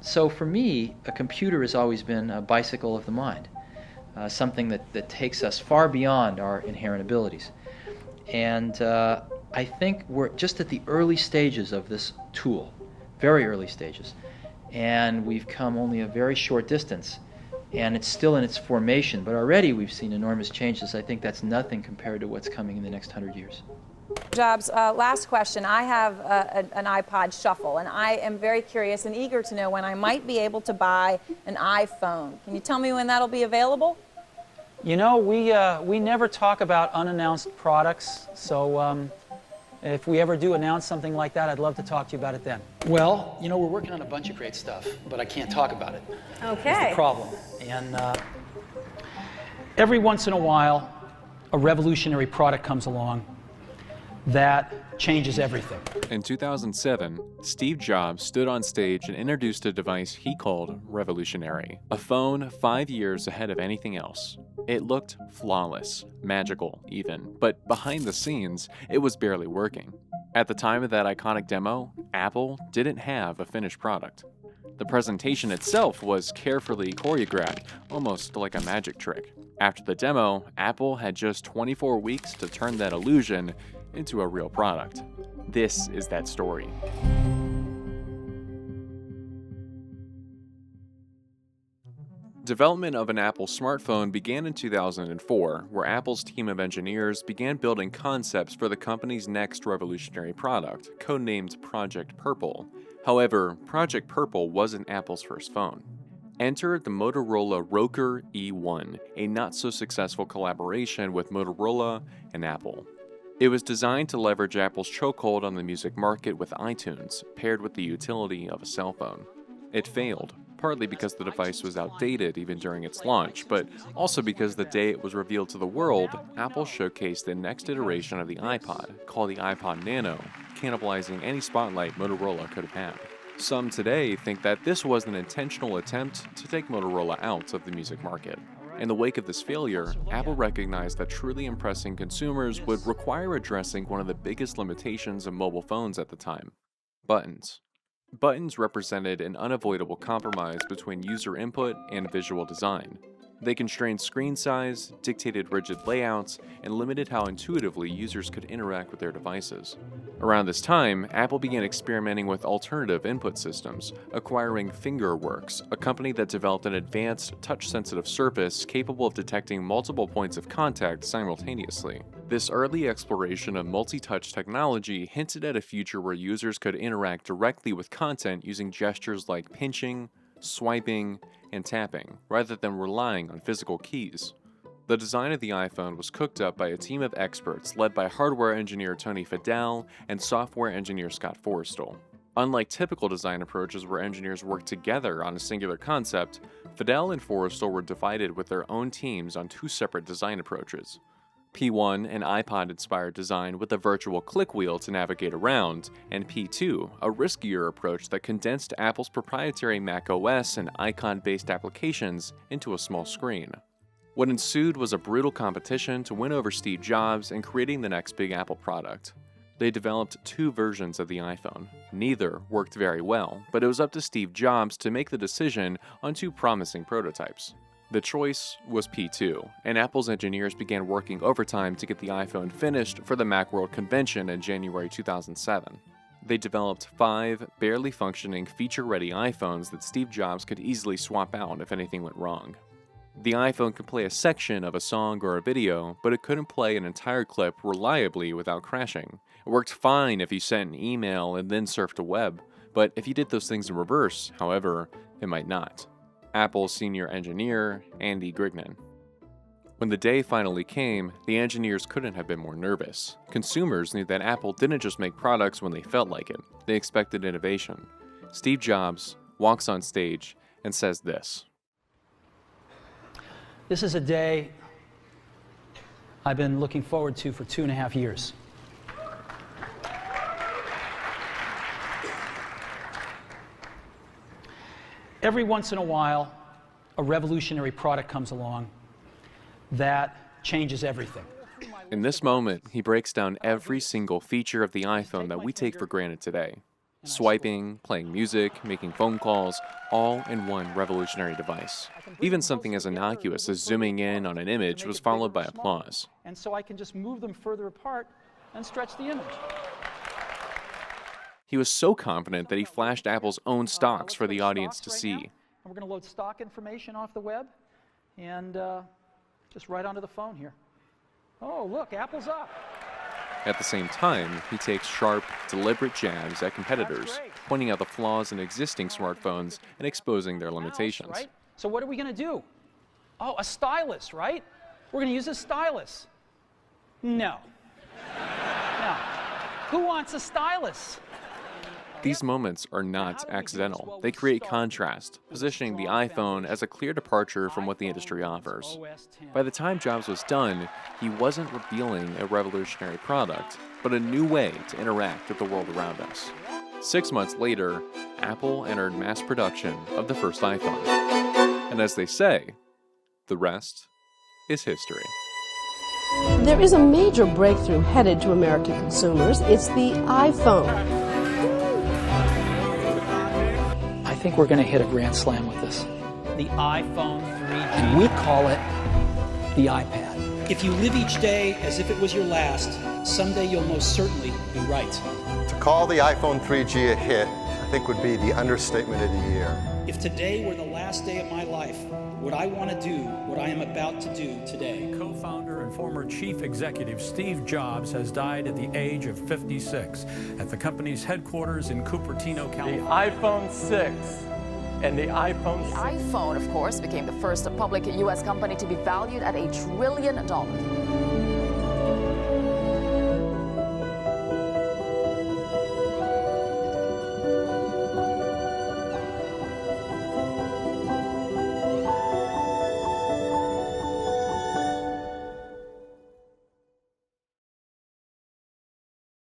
So for me, a computer has always been a bicycle of the mind, something that takes us far beyond our inherent abilities. And I think we're just at the early stages of this tool, very early stages. And we've come only a very short distance, and it's still in its formation, but already we've seen enormous changes. I think that's nothing compared to what's coming in the next 100 years. Jobs, last question. I have an iPod Shuffle, and I am very curious and eager to know when I might be able to buy an iPhone. Can you tell me when that'll be available? You know, we never talk about unannounced products, so if we ever do announce something like that, I'd love to talk to you about it then. Well, you know, we're working on a bunch of great stuff, but I can't talk about it. Okay. That's the problem. And every once in a while, a revolutionary product comes along that changes everything. In 2007, Steve Jobs stood on stage and introduced a device he called revolutionary, a phone 5 years ahead of anything else. It looked flawless, magical even, but behind the scenes, it was barely working. At the time of that iconic demo, Apple didn't have a finished product. The presentation itself was carefully choreographed, almost like a magic trick. After the demo, Apple had just 24 weeks to turn that illusion into a real product. This is that story. Development of an Apple smartphone began in 2004, where Apple's team of engineers began building concepts for the company's next revolutionary product, codenamed Project Purple. However, Project Purple wasn't Apple's first phone. Enter the Motorola Roker E1, a not-so-successful collaboration with Motorola and Apple. It was designed to leverage Apple's chokehold on the music market with iTunes, paired with the utility of a cell phone. It failed, partly because the device was outdated even during its launch, but also because the day it was revealed to the world, Apple showcased the next iteration of the iPod, called the iPod Nano, cannibalizing any spotlight Motorola could have had. Some today think that this was an intentional attempt to take Motorola out of the music market. In the wake of this failure, Apple recognized that truly impressing consumers would require addressing one of the biggest limitations of mobile phones at the time: buttons. Buttons represented an unavoidable compromise between user input and visual design. They constrained screen size, dictated rigid layouts, and limited how intuitively users could interact with their devices. Around this time, Apple began experimenting with alternative input systems, acquiring Fingerworks, a company that developed an advanced, touch-sensitive surface capable of detecting multiple points of contact simultaneously. This early exploration of multi-touch technology hinted at a future where users could interact directly with content using gestures like pinching, swiping, and tapping, rather than relying on physical keys. The design of the iPhone was cooked up by a team of experts led by hardware engineer Tony Fadell and software engineer Scott Forstall. Unlike typical design approaches where engineers work together on a singular concept, Fadell and Forstall were divided with their own teams on two separate design approaches. P1, an iPod-inspired design with a virtual click wheel to navigate around, and P2, a riskier approach that condensed Apple's proprietary macOS and icon-based applications into a small screen. What ensued was a brutal competition to win over Steve Jobs in creating the next big Apple product. They developed two versions of the iPhone. Neither worked very well, but it was up to Steve Jobs to make the decision on two promising prototypes. The choice was P2, and Apple's engineers began working overtime to get the iPhone finished for the Macworld convention in January 2007. They developed 5 barely functioning, feature-ready iPhones that Steve Jobs could easily swap out if anything went wrong. The iPhone could play a section of a song or a video, but it couldn't play an entire clip reliably without crashing. It worked fine if you sent an email and then surfed a web, but if you did those things in reverse, however, it might not. Apple's senior engineer, Andy Grignan. When the day finally came, the engineers couldn't have been more nervous. Consumers knew that Apple didn't just make products when they felt like it. They expected innovation. Steve Jobs walks on stage and says this. This is a day I've been looking forward to for 2.5 years. Every once in a while, a revolutionary product comes along that changes everything. In this moment, he breaks down every single feature of the iPhone that we take for granted today. Swiping, playing music, making phone calls, all in one revolutionary device. Even something as innocuous as zooming in on an image was followed by applause. And so I can just move them further apart and stretch the image. He was so confident that he flashed Apple's own stocks for the audience to see. And we're going to load stock information off the web and just right onto the phone here. Oh, look, Apple's up. At the same time, he takes sharp, deliberate jabs at competitors, pointing out the flaws in existing smartphones and exposing their limitations. Right? So what are we going to do? Oh, a stylus, right? We're going to use a stylus. No. No. Who wants a stylus? These moments are not accidental. They create contrast, positioning the iPhone as a clear departure from what the industry offers. By the time Jobs was done, he wasn't revealing a revolutionary product, but a new way to interact with the world around us. 6 months later, Apple entered mass production of the first iPhone. And as they say, the rest is history. There is a major breakthrough headed to American consumers. It's the iPhone. I think we're going to hit a grand slam with this. The iPhone 3G. And we call it the iPad. If you live each day as if it was your last, someday you'll most certainly be right. To call the iPhone 3G a hit, I think would be the understatement of the year. If today were the last day of my life, would I want to do what I am about to do today? Co-founder and former chief executive Steve Jobs has died at the age of 56 at the company's headquarters in Cupertino, California. The iPhone 6 and the iPhone 6. The iPhone, of course, became the first public U.S. company to be valued at $1 trillion.